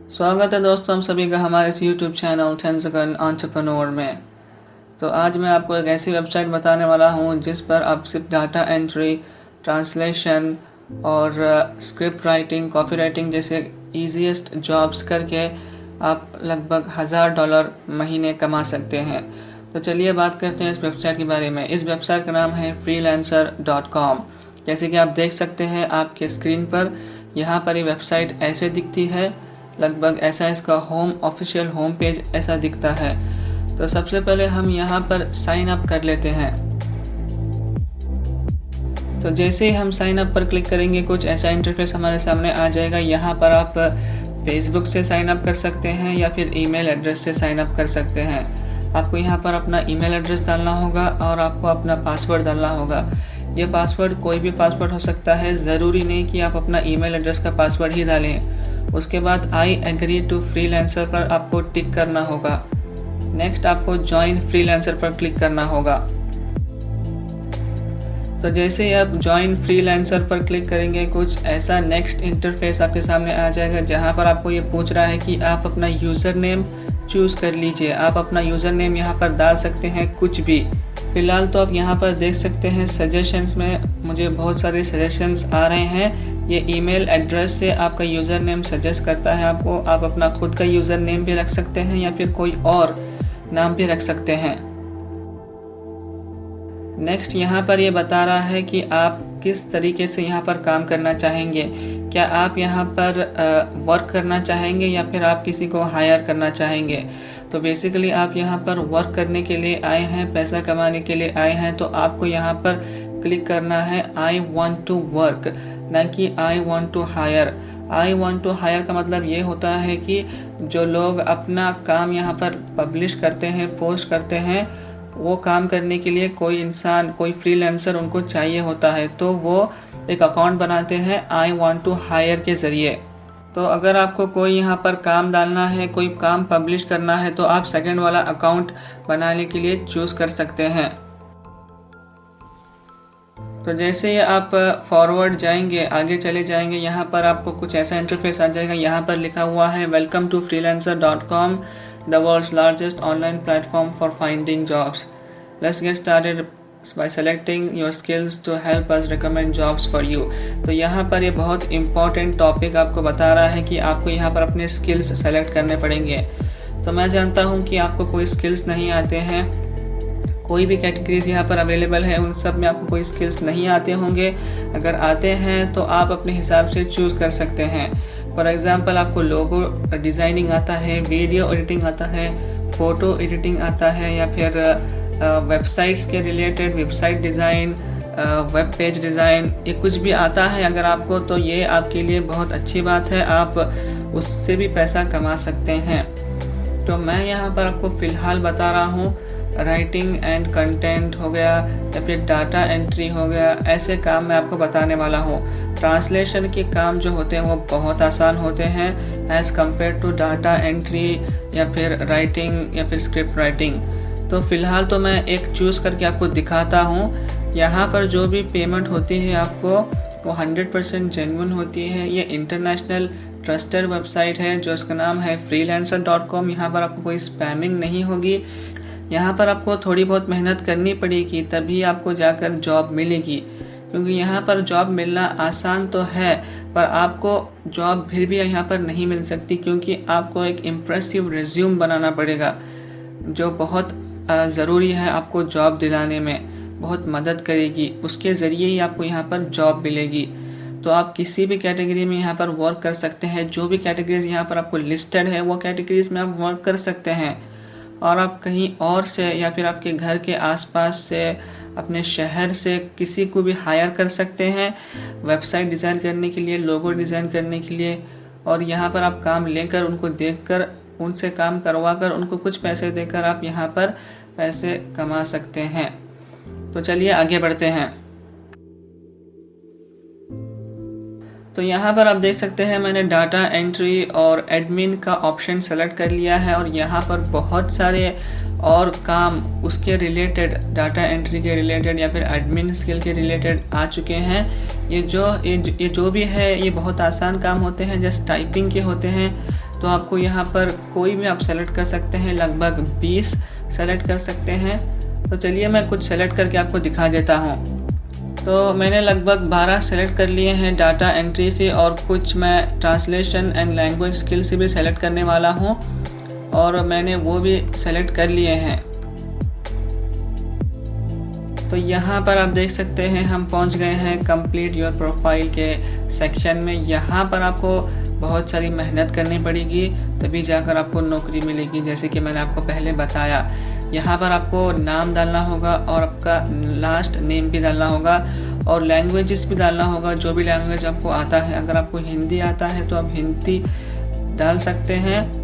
स्वागत है दोस्तों हम सभी का हमारे इस YouTube चैनल 10 सेकंड एंटरप्रेन्योर में। तो आज मैं आपको एक ऐसी वेबसाइट बताने वाला हूं जिस पर आप सिर्फ डाटा एंट्री, ट्रांसलेशन और स्क्रिप्ट राइटिंग, कॉपी राइटिंग जैसे ईजीएस्ट जॉब्स करके आप लगभग $1000 महीने कमा सकते हैं। तो चलिए बात करते हैं इस वेबसाइट के बारे में। इस वेबसाइट का नाम है freelancer.com। जैसे कि आप देख सकते हैं आपके स्क्रीन पर, यहाँ पर ये वेबसाइट ऐसे दिखती है। लगभग ऐसा इसका ऑफिशियल होम पेज ऐसा दिखता है। तो सबसे पहले हम यहाँ पर साइन अप कर लेते हैं। तो जैसे ही हम साइन अप पर क्लिक करेंगे कुछ ऐसा इंटरफेस हमारे सामने आ जाएगा। यहाँ पर आप फेसबुक से साइन अप कर सकते हैं या फिर ईमेल एड्रेस से साइन अप कर सकते हैं। आपको यहाँ पर अपना ईमेल एड्रेस डालना होगा और आपको अपना पासवर्ड डालना होगा। ये पासवर्ड कोई भी पासवर्ड हो सकता है, ज़रूरी नहीं कि आप अपना ईमेल एड्रेस का पासवर्ड ही डालें। उसके बाद आई एग्री टू फ्रीलांसर पर आपको टिक करना होगा। नेक्स्ट आपको ज्वाइन फ्रीलांसर पर क्लिक करना होगा। तो जैसे ही आप ज्वाइन फ्रीलांसर पर क्लिक करेंगे कुछ ऐसा नेक्स्ट इंटरफेस आपके सामने आ जाएगा, जहां पर आपको ये पूछ रहा है कि आप अपना यूज़र नेम चूज़ कर लीजिए। आप अपना यूज़र नेम यहाँ पर डाल सकते हैं कुछ भी। फ़िलहाल तो आप यहाँ पर देख सकते हैं सजेशंस में मुझे बहुत सारे सजेशंस आ रहे हैं। ये ईमेल एड्रेस से आपका यूज़र नेम सजेस्ट करता है आपको। आप अपना खुद का यूज़र नेम भी रख सकते हैं या फिर कोई और नाम भी रख सकते हैं। नेक्स्ट यहाँ पर ये बता रहा है कि आप किस तरीके से यहाँ पर काम करना चाहेंगे। क्या आप यहाँ पर वर्क करना चाहेंगे या फिर आप किसी को हायर करना चाहेंगे। तो बेसिकली आप यहाँ पर वर्क करने के लिए आए हैं, पैसा कमाने के लिए आए हैं, तो आपको यहाँ पर क्लिक करना है आई वॉन्ट टू वर्क, ना कि I want to hire. I want to hire का मतलब ये होता है कि जो लोग अपना काम यहाँ पर पब्लिश करते हैं, पोस्ट करते हैं, वो काम करने के लिए कोई इंसान, कोई फ्रीलांसर उनको चाहिए होता है, तो वो एक अकाउंट बनाते हैं आई वांट टू हायर के ज़रिए। तो अगर आपको कोई यहाँ पर काम डालना है, कोई काम पब्लिश करना है, तो आप सेकंड वाला अकाउंट बनाने के लिए चूज़ कर सकते हैं। तो जैसे ही आप फॉरवर्ड जाएंगे, आगे चले जाएंगे, यहाँ पर आपको कुछ ऐसा इंटरफेस आ जाएगा। यहाँ पर लिखा हुआ है welcome to freelancer.com, the world's largest online platform for finding jobs. Let's get started by selecting your skills to help us recommend jobs for you. तो यहाँ पर ये बहुत इम्पॉर्टेंट टॉपिक आपको बता रहा है कि आपको यहाँ पर अपने स्किल्स सेलेक्ट करने पड़ेंगे। तो मैं जानता हूँ कि आपको कोई स्किल्स नहीं आते हैं, कोई भी कैटेगरीज यहाँ पर अवेलेबल है, उन सब में आपको कोई स्किल्स नहीं आते होंगे। अगर आते हैं तो आप अपने हिसाब से चूज़ कर सकते हैं। फॉर एग्ज़ाम्पल आपको लोगो डिज़ाइनिंग आता है, वीडियो एडिटिंग आता है, फ़ोटो एडिटिंग आता है, या फिर वेबसाइट्स के related website design, web page design, ये कुछ भी आता है अगर आपको, तो ये आपके लिए बहुत अच्छी बात है। आप उससे भी पैसा कमा सकते हैं। तो मैं यहाँ पर आपको फ़िलहाल बता रहा हूँ राइटिंग एंड कंटेंट हो गया या फिर डाटा एंट्री हो गया, ऐसे काम मैं आपको बताने वाला हूँ। ट्रांसलेशन के काम जो होते हैं वो बहुत आसान होते हैं as compare to data entry या फिर राइटिंग या फिर स्क्रिप्ट राइटिंग। तो फ़िलहाल तो मैं एक चूज़ करके आपको दिखाता हूँ। यहाँ पर जो भी पेमेंट होती है आपको, वो 100% जेन्युइन होती है। ये इंटरनेशनल ट्रस्टेड वेबसाइट है जो इसका नाम है freelancer.com। यहाँ पर आपको कोई स्पैमिंग नहीं होगी। यहाँ पर आपको थोड़ी बहुत मेहनत करनी पड़ेगी, तभी आपको जाकर जॉब मिलेगी। क्योंकि यहाँ पर जॉब मिलना आसान तो है, पर आपको जॉब फिर भी यहाँ पर नहीं मिल सकती, क्योंकि आपको एक इम्प्रेसिव रिज्यूम बनाना पड़ेगा, जो बहुत ज़रूरी है, आपको जॉब दिलाने में बहुत मदद करेगी। उसके ज़रिए ही आपको यहाँ पर जॉब मिलेगी। तो आप किसी भी कैटेगरी में यहाँ पर वर्क कर सकते हैं। जो भी कैटेगरीज यहाँ पर आपको लिस्टेड है, वो कैटेगरीज में आप वर्क कर सकते हैं। और आप कहीं और से या फिर आपके घर के आसपास से, अपने शहर से किसी को भी हायर कर सकते हैं वेबसाइट डिज़ाइन करने के लिए, लोगो डिज़ाइन करने के लिए। और यहाँ पर आप काम लेकर, उनको देखकर, उनसे काम करवा कर, उनको कुछ पैसे देकर आप यहाँ पर पैसे कमा सकते हैं। तो चलिए आगे बढ़ते हैं। तो यहाँ पर आप देख सकते हैं मैंने डाटा एंट्री और एडमिन का ऑप्शन सेलेक्ट कर लिया है और यहाँ पर बहुत सारे और काम उसके रिलेटेड, डाटा एंट्री के रिलेटेड या फिर एडमिन स्किल के रिलेटेड आ चुके हैं। ये जो भी है ये बहुत आसान काम होते हैं, जस्ट टाइपिंग के होते हैं। तो आपको यहाँ पर कोई भी आप सेलेक्ट कर सकते हैं, लगभग 20 सेलेक्ट कर सकते हैं। तो चलिए मैं कुछ सेलेक्ट करके आपको दिखा देता हूँ। तो मैंने लगभग 12 सेलेक्ट कर लिए हैं डाटा एंट्री से, और कुछ मैं ट्रांसलेशन एंड लैंग्वेज स्किल से भी सेलेक्ट करने वाला हूँ और मैंने वो भी सेलेक्ट कर लिए हैं। तो यहाँ पर आप देख सकते हैं हम पहुँच गए हैं कंप्लीट योर प्रोफाइल के सेक्शन में। यहाँ पर आपको बहुत सारी मेहनत करनी पड़ेगी, तभी जाकर आपको नौकरी मिलेगी। जैसे कि मैंने आपको पहले बताया, यहाँ पर आपको नाम डालना होगा और आपका लास्ट नेम भी डालना होगा और लैंग्वेजेस भी डालना होगा, जो भी लैंग्वेज आपको आता है। अगर आपको हिंदी आता है तो आप हिंदी डाल सकते हैं।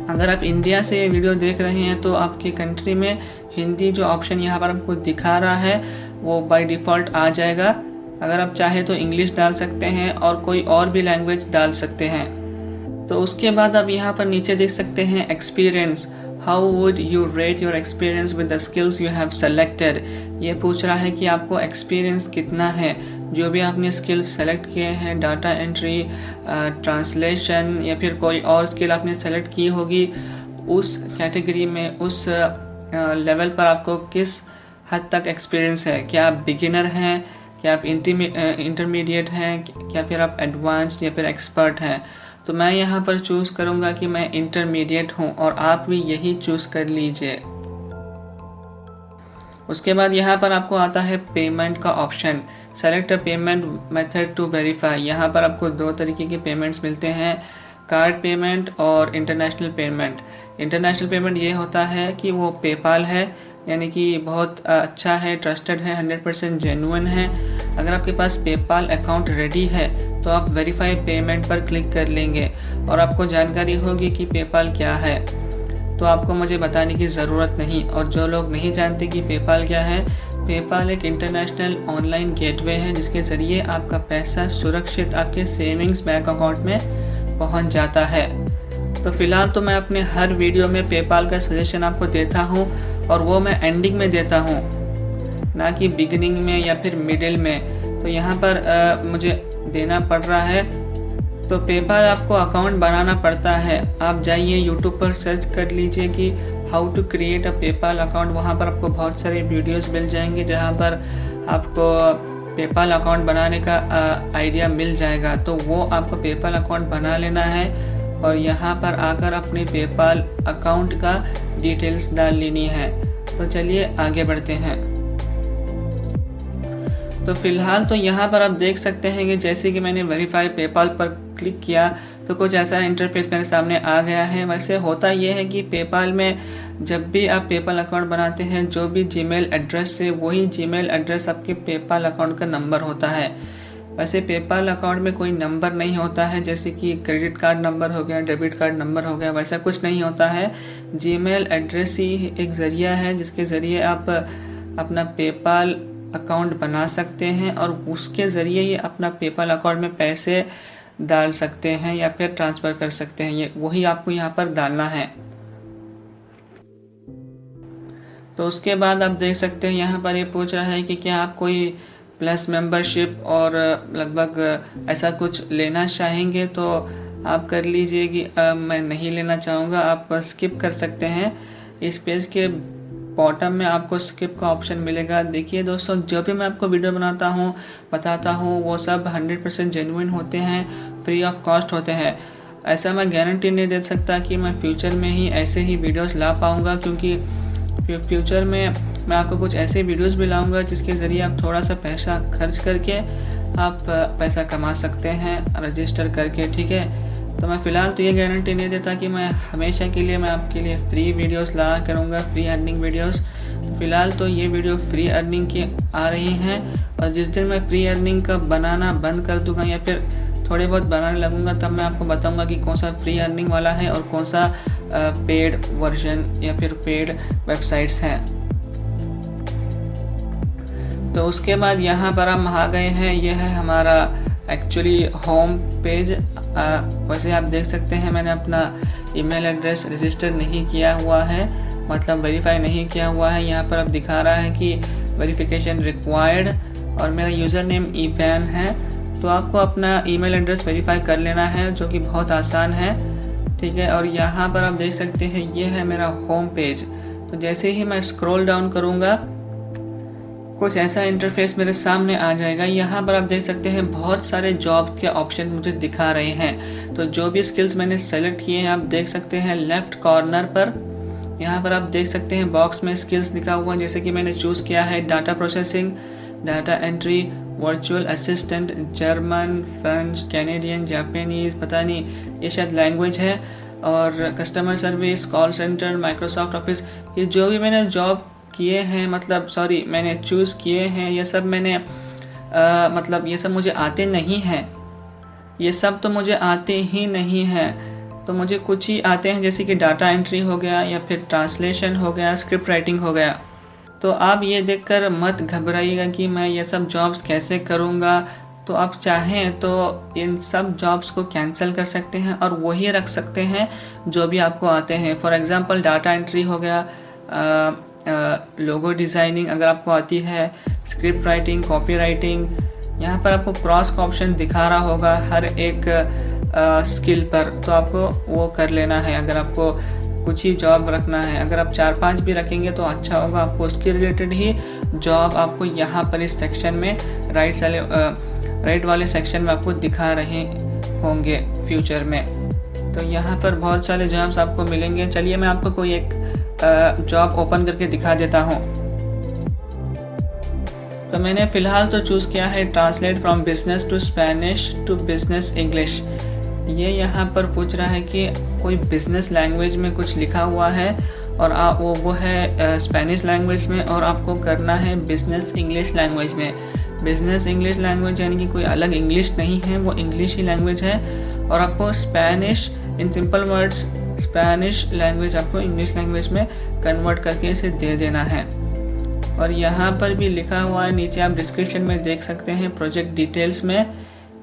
अगर आप इंडिया से ये वीडियो देख रहे हैं तो आपकी कंट्री में हिंदी जो ऑप्शन यहाँ पर आपको दिखा रहा है वो बाय डिफ़ॉल्ट आ जाएगा। अगर आप चाहे तो इंग्लिश डाल सकते हैं और कोई और भी लैंग्वेज डाल सकते हैं। तो उसके बाद आप यहाँ पर नीचे देख सकते हैं experience, how would you rate your experience with the skills you have selected. ये पूछ रहा है कि आपको एक्सपीरियंस कितना है, जो भी आपने स्किल्स सेलेक्ट किए हैं, डाटा एंट्री, ट्रांसलेशन या फिर कोई और स्किल आपने सेलेक्ट की होगी, उस कैटेगरी में, उस लेवल पर आपको किस हद तक एक्सपीरियंस है। क्या आप बिगिनर हैं, क्या आप इंटरमीडिएट हैं, क्या फिर आप एडवांस्ड या फिर एक्सपर्ट हैं। तो मैं यहाँ पर चूज़ करूँगा कि मैं इंटरमीडिएट हूँ और आप भी यही चूज़ कर लीजिए। उसके बाद यहाँ पर आपको आता है पेमेंट का option, select a payment method to verify. यहाँ पर आपको 2 तरीके के पेमेंट्स मिलते हैं, कार्ड पेमेंट और इंटरनेशनल पेमेंट। इंटरनेशनल पेमेंट ये होता है कि वो पेपाल है, यानी कि बहुत अच्छा है, ट्रस्टेड है, 100% जेन्युइन है। अगर आपके पास पेपाल अकाउंट रेडी है तो आप वेरीफाई पेमेंट पर क्लिक कर लेंगे और आपको जानकारी होगी कि पेपाल क्या है। तो आपको मुझे बताने की ज़रूरत नहीं। और जो लोग नहीं जानते कि पेपाल क्या है, पेपाल एक इंटरनेशनल ऑनलाइन गेटवे है जिसके ज़रिए आपका पैसा सुरक्षित आपके सेविंग्स बैंक अकाउंट में पहुंच जाता है। तो फ़िलहाल तो मैं अपने हर वीडियो में पेपाल का सजेशन आपको देता हूं और वो मैं एंडिंग में देता हूं, ना कि बिगिनिंग में या फिर मिडिल में। तो यहाँ पर मुझे देना पड़ रहा है। तो पेपाल आपको अकाउंट बनाना पड़ता है। आप जाइए यूट्यूब पर सर्च कर लीजिए कि how to create a PayPal account. वहाँ पर आपको बहुत सारे वीडियोस मिल जाएंगे जहाँ पर आपको पेपाल अकाउंट बनाने का आइडिया मिल जाएगा। तो वो आपको पेपाल अकाउंट बना लेना है और यहाँ पर आकर अपने पेपाल अकाउंट का डिटेल्स डाल लेनी है। तो चलिए आगे बढ़ते हैं। तो फिलहाल तो यहाँ पर आप देख सकते हैं कि जैसे कि मैंने वेरीफाई पेपाल पर क्लिक किया तो कुछ ऐसा इंटरफेस मेरे सामने आ गया है। वैसे होता ये है कि पेपाल में जब भी आप पेपाल अकाउंट बनाते हैं, जो भी जीमेल एड्रेस से, वही जीमेल एड्रेस आपके पेपाल अकाउंट का नंबर होता है। वैसे पेपाल अकाउंट में कोई नंबर नहीं होता है, जैसे कि क्रेडिट कार्ड नंबर हो गया, डेबिट कार्ड नंबर हो गया, वैसा कुछ नहीं होता है। जीमेल एड्रेस ही एक ज़रिया है जिसके ज़रिए आप अपना पेपाल अकाउंट बना सकते हैं और उसके ज़रिए ही अपना पेपाल अकाउंट में पैसे डाल सकते हैं या फिर ट्रांसफ़र कर सकते हैं। ये वही आपको यहाँ पर डालना है। तो उसके बाद आप देख सकते हैं यहाँ पर ये पूछ रहा है कि क्या आप कोई प्लस मेंबरशिप और लगभग ऐसा कुछ लेना चाहेंगे। तो आप कर लीजिए कि मैं नहीं लेना चाहूँगा, आप स्किप कर सकते हैं। इस पेज के बॉटम में आपको स्किप का ऑप्शन मिलेगा। देखिए दोस्तों, जो भी मैं आपको वीडियो बताता हूँ वो सब 100% जेन्युइन होते हैं, फ्री ऑफ कॉस्ट होते हैं। ऐसा मैं गारंटी नहीं दे सकता कि मैं फ्यूचर में ही ऐसे ही वीडियोस ला पाऊँगा, क्योंकि फ्यूचर में मैं आपको कुछ ऐसे वीडियोस भी लाऊँगा जिसके ज़रिए आप थोड़ा सा पैसा खर्च करके आप पैसा कमा सकते हैं रजिस्टर करके, ठीक है। तो मैं फ़िलहाल तो ये गारंटी नहीं देता कि मैं हमेशा के लिए मैं आपके लिए फ्री वीडियोस ला करूँगा, फ्री अर्निंग वीडियोस। तो फ़िलहाल तो ये वीडियो फ्री अर्निंग की आ रही हैं और जिस दिन मैं फ्री अर्निंग का बनाना बंद कर दूँगा या फिर थोड़े बहुत बनाने लगूँगा, तब मैं आपको बताऊँगा कि कौन सा फ्री अर्निंग वाला है और कौन सा पेड वर्जन या फिर पेड वेबसाइट्स हैं। तो उसके बाद यहाँ पर हम आ गए हैं, यह है हमारा एक्चुअली होम पेज। वैसे आप देख सकते हैं मैंने अपना ईमेल एड्रेस रजिस्टर नहीं किया हुआ है, मतलब वेरीफाई नहीं किया हुआ है। यहाँ पर अब दिखा रहा है कि वेरिफिकेशन रिक्वायर्ड और मेरा यूज़र नेम ईवैन है। तो आपको अपना ईमेल एड्रेस वेरीफाई कर लेना है, जो कि बहुत आसान है, ठीक है। और यहाँ पर आप देख सकते हैं ये है मेरा होम पेज। तो जैसे ही मैं स्क्रॉल डाउन करूँगा कुछ ऐसा इंटरफेस मेरे सामने आ जाएगा। यहाँ पर आप देख सकते हैं बहुत सारे जॉब के ऑप्शन मुझे दिखा रहे हैं। तो जो भी स्किल्स मैंने सेलेक्ट किए हैं आप देख सकते हैं लेफ्ट कॉर्नर पर, यहाँ पर आप देख सकते हैं बॉक्स में स्किल्स लिखा हुआ, जैसे कि मैंने चूज़ किया है data processing, data entry, virtual assistant, German, French, Canadian, Japanese, पता नहीं ये शायद लैंग्वेज है, और customer service, call centre, Microsoft office. ये जो भी मैंने जॉब किए हैं, मतलब सॉरी मैंने चूज़ किए हैं, ये सब मैंने मतलब ये सब मुझे आते नहीं हैं, ये सब तो मुझे आते ही नहीं हैं। तो मुझे कुछ ही आते हैं, जैसे कि डाटा एंट्री हो गया, या फिर ट्रांसलेशन हो गया, स्क्रिप्ट राइटिंग हो गया। तो आप ये देखकर मत घबराइएगा कि मैं ये सब जॉब्स कैसे करूँगा। तो आप चाहें तो इन सब जॉब्स को कैंसिल कर सकते हैं और वही रख सकते हैं जो भी आपको आते हैं। फॉर एग्ज़ाम्पल डाटा एंट्री हो गया, लोगो डिज़ाइनिंग अगर आपको आती है, स्क्रिप्ट राइटिंग, कॉपी राइटिंग। यहाँ पर आपको क्रॉस का ऑप्शन दिखा रहा होगा हर एक स्किल पर, तो आपको वो कर लेना है। अगर आपको कुछ ही जॉब रखना है, अगर आप 4-5 भी रखेंगे तो अच्छा होगा, आपको उसके रिलेटेड ही जॉब आपको यहाँ पर इस सेक्शन में राइट वाले सेक्शन में आपको दिखा रहे होंगे फ्यूचर में। तो यहाँ पर बहुत सारे जॉब्स आपको मिलेंगे। चलिए मैं आपको कोई एक जॉब ओपन करके दिखा देता हूँ। तो मैंने फ़िलहाल तो चूज़ किया है translate from business to Spanish to business English. ये यहाँ पर पूछ रहा है कि कोई बिजनेस लैंग्वेज में कुछ लिखा हुआ है और वो है स्पेनिश लैंग्वेज में, और आपको करना है बिजनेस इंग्लिश लैंग्वेज में। बिजनेस इंग्लिश लैंग्वेज यानी कि कोई अलग इंग्लिश नहीं है, वो इंग्लिश ही लैंग्वेज है। और आपको Spanish, in simple words Spanish language आपको इंग्लिश लैंग्वेज में कन्वर्ट करके इसे दे देना है। और यहाँ पर भी लिखा हुआ है, नीचे आप डिस्क्रिप्शन में देख सकते हैं प्रोजेक्ट डिटेल्स में,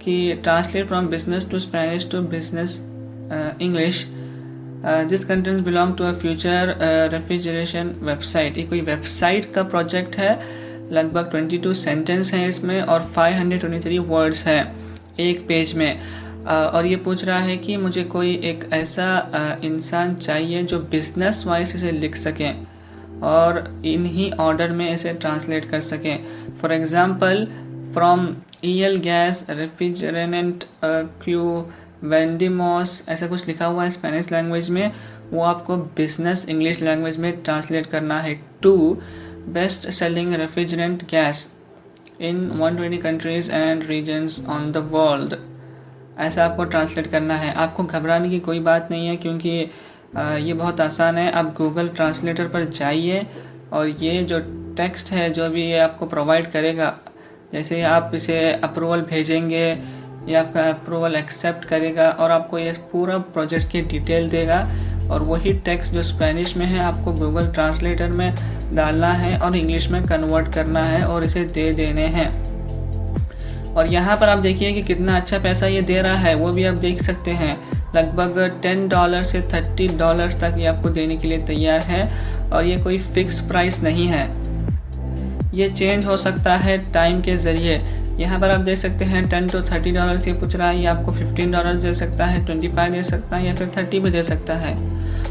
कि translate from business to Spanish to business English, this contents belong to a future refrigeration website. ये कोई वेबसाइट का प्रोजेक्ट है, लगभग 22 सेंटेंस हैं इसमें और 523 वर्ड्स हैं एक पेज में। और ये पूछ रहा है कि मुझे कोई एक ऐसा इंसान चाहिए जो बिजनेस वाइज इसे लिख सकें और इन्हीं ऑर्डर में इसे ट्रांसलेट कर सकें। फॉर एग्ज़ाम्पल, फ्रॉम ईएल गैस रेफ्रिजरेंट क्यू वेंडिमोस, ऐसा कुछ लिखा हुआ है स्पेनिश लैंग्वेज में, वो आपको बिजनेस इंग्लिश लैंग्वेज में ट्रांसलेट करना है। To best selling refrigerant gas in 120 countries and regions on the world, ऐसा आपको ट्रांसलेट करना है। आपको घबराने की कोई बात नहीं है, क्योंकि ये बहुत आसान है। आप गूगल ट्रांसलेटर पर जाइए और ये जो टेक्स्ट है जो भी ये आपको प्रोवाइड करेगा, जैसे आप इसे अप्रूवल भेजेंगे या आपका अप्रूवल एक्सेप्ट करेगा और आपको ये पूरा प्रोजेक्ट की डिटेल देगा, और वही टेक्स्ट जो स्पेनिश में है आपको गूगल ट्रांसलेटर में डालना है और इंग्लिश में कन्वर्ट करना है और इसे दे देने हैं। और यहाँ पर आप देखिए कि कितना अच्छा पैसा ये दे रहा है, वो भी आप देख सकते हैं। लगभग $10 से $30 तक ये आपको देने के लिए तैयार है, और ये कोई फिक्स प्राइस नहीं है, ये चेंज हो सकता है टाइम के ज़रिए। यहाँ पर आप देख सकते हैं $10 to $30 ये पूछ रहा है, ये आपको $15 दे सकता है, 25 दे सकता है, या फिर 30 भी दे सकता है।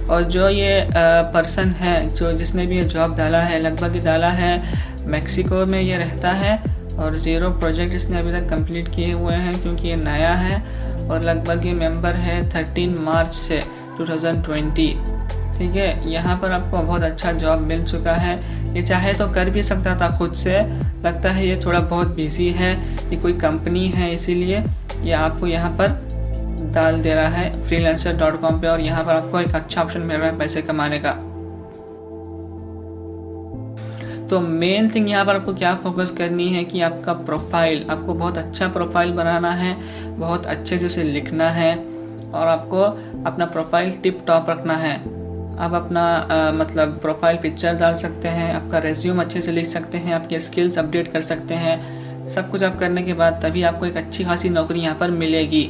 और जो ये पर्सन है जिसने भी ये जॉब डाला है, लगभग ये डाला है मैक्सिको में ये रहता है, और 0 प्रोजेक्ट इसने अभी तक कंप्लीट किए हुए हैं क्योंकि ये नया है, और लगभग ये मेंबर है 13 मार्च से 2020। ठीक है, यहाँ पर आपको बहुत अच्छा जॉब मिल चुका है। ये चाहे तो कर भी सकता था खुद से, लगता है ये थोड़ा बहुत बिजी है, ये कोई कंपनी है इसीलिए ये आपको यहाँ पर डाल दे रहा है freelancer.com पे, और यहाँ पर आपको एक अच्छा ऑप्शन मिल रहा है पैसे कमाने का। तो मेन थिंग यहाँ पर आपको क्या फोकस करनी है कि आपका प्रोफाइल, आपको बहुत अच्छा प्रोफाइल बनाना है, बहुत अच्छे से उसे लिखना है, और आपको अपना प्रोफाइल टिप टॉप रखना है। आप अपना मतलब प्रोफाइल पिक्चर डाल सकते हैं, आपका रेज्यूम अच्छे से लिख सकते हैं, आपके स्किल्स अपडेट कर सकते हैं, सब कुछ आप करने के बाद तभी आपको एक अच्छी खासी नौकरी यहाँ पर मिलेगी।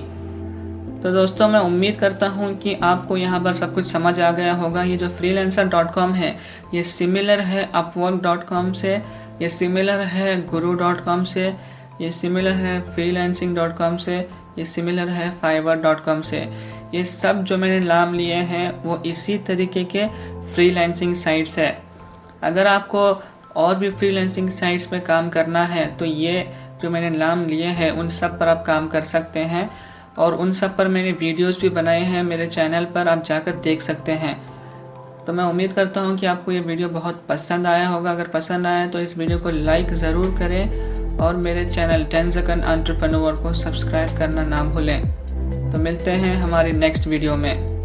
तो दोस्तों मैं उम्मीद करता हूँ कि आपको यहाँ पर सब कुछ समझ आ गया होगा। ये जो freelancer.com है ये सिमिलर है upwork.com से, ये सिमिलर है guru.com से, ये सिमिलर है freelancing.com से, ये सिमिलर है fiverr.com से। ये सब जो मैंने नाम लिए हैं वो इसी तरीके के फ्रीलांसिंग साइट्स है। अगर आपको और भी फ्रीलांसिंग साइट्स पे काम करना है तो ये जो मैंने नाम लिए हैं उन सब पर आप काम कर सकते हैं, और उन सब पर मैंने वीडियोस भी बनाए हैं मेरे चैनल पर, आप जाकर देख सकते हैं। तो मैं उम्मीद करता हूँ कि आपको ये वीडियो बहुत पसंद आया होगा। अगर पसंद आया तो इस वीडियो को लाइक ज़रूर करें और मेरे चैनल 10 सेकंड एंटरप्रेन्योर को सब्सक्राइब करना ना भूलें। तो मिलते हैं हमारी नेक्स्ट वीडियो में।